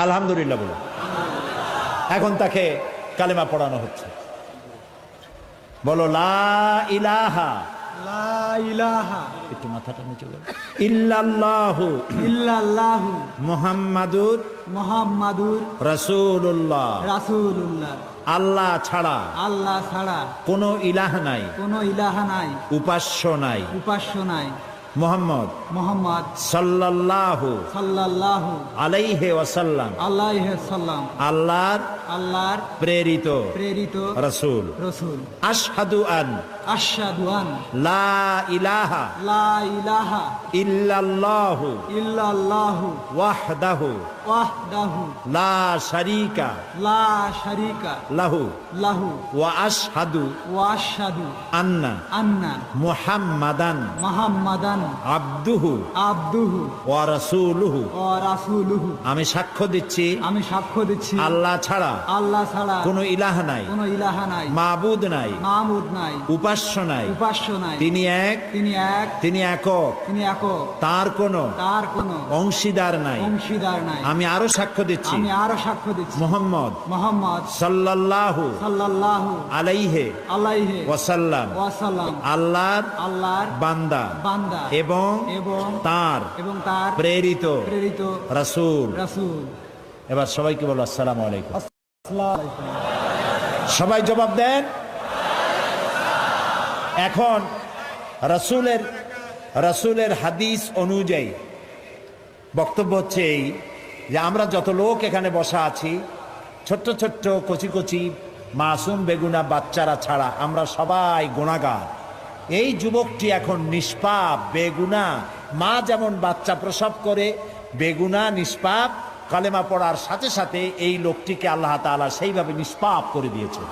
আলহামদুলিল্লাহ বলো। এখন তাকে কালেমা পড়ানো হচ্ছে। বলো লা ইলাহা, লা ইলাহা একটু মাথাটা নিচে করো, ইল্লাল্লাহু ইল্লাল্লাহু মুহাম্মাদুর মুহাম্মাদুর রাসূলুল্লাহ। রাসূলুল্লাহ। আল্লাহ ছাড়া আল্লাহ ছাড়া কোনো ইলাহ নাই, কোনো ইলাহা নাই, উপাস্য নাই। উপাস্য নাই। মুহাম্মদ মুহাম্মদ সাল্লাল্লাহু সাল্লাল্লাহু আলাইহি ওয়াসাল্লাম আলাইহি সাল্লাম আল্লাহর প্রেরিত প্রেরিত রাসূল। রাসূল। আশহাদু আন আশহাদু আন লা ইলাহা লা ইলাহা ইল্লাল্লাহু ইল্লাল্লাহু ওয়াহদাহু ওয়াহদাহু লা শারীকা লা শারীকা লাহু লাহু ওয়া আশহাদু ওয়া আশহাদু আন্না আন্না মুহাম্মাদান মুহাম্মাদান আবদুহু আবদুহু ওয়া রাসূলুহু। ওয়া রাসূলুহু। আমি সাক্ষ্য দিচ্ছি আমি সাক্ষ্য দিচ্ছি আল্লাহ ছাড়া আল্লাহ ছাড়া কোনো ইলাহ নাই, কোনো ইলাহা নাই, মাবুদ নাই, মাবুদ নাই, উপাস্য নাই। উপাস্য নাই। তিনি এক, তিনি এক, তিনি একক, তিনি একক, তার কোনো তার কোনো অংশীদার নাই। অংশীদার নাই। আমি আরো সাক্ষ্য দিচ্ছি আমি আরো সাক্ষ্য দিচ্ছি মুহাম্মদ মুহাম্মদ সাল্লাল্লাহু সাল্লাল্লাহু আলাইহি আলাইহি ওয়াসাল্লাম ওয়াসাল্লাম আল্লাহর বান্দা বান্দা এবং তার প্রেরিত রাসূল। এবার সবাইকে বলো আসসালামু আলাইকুম। সবাই জবাব দেন। এখন রাসূলের হাদিস অনুযায়ী বক্তব্য হচ্ছে এই যে আমরা যত লোক এখানে বসা আছি, ছোট্ট ছোট্ট কচি কচি মাসুম বেগুনা বাচ্চারা ছাড়া আমরা সবাই গুনাহগার। এই যুবকটি এখন নিষ্পাপ, বেগুনা। মা যেমন বাচ্চা প্রসব করে বেগুনা নিষ্পাপ, কালেমা পড়ার সাথে সাথে এই লোকটিকে আল্লাহ তাআলা সেইভাবে নিষ্পাপ করে দিয়েছে।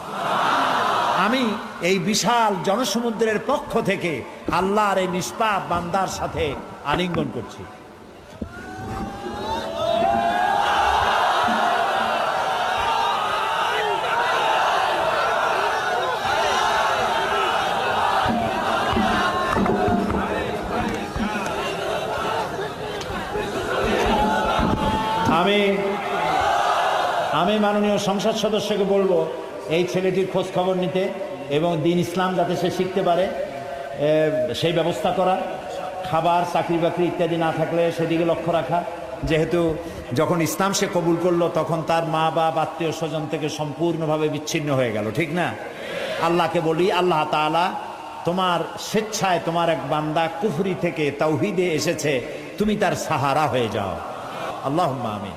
আমি এই বিশাল জনসমুদ্রের পক্ষ থেকে আল্লাহর এই নিষ্পাপ বান্দার সাথে আলিঙ্গন করছি। আমি মাননীয় সংসদ সদস্যকে বলবো এই ছেলেটির খোঁজ খবর নিতে এবং দিন ইসলাম যাতে সে শিখতে পারে সেই ব্যবস্থা করা, খাবার চাকরি বাকরি ইত্যাদি না থাকলে সেদিকে লক্ষ্য রাখা। যেহেতু যখন ইসলাম সে কবুল করলো তখন তার মা বাপ আত্মীয় স্বজন থেকে সম্পূর্ণভাবে বিচ্ছিন্ন হয়ে গেল, ঠিক না? আল্লাহকে বলি, আল্লাহ তাআলা তোমার স্বেচ্ছায় তোমার এক বান্দা কুফরি থেকে তাওহীদে এসেছে, তুমি তার সাহারা হয়ে যাও। আল্লাহুম্মা আমিন।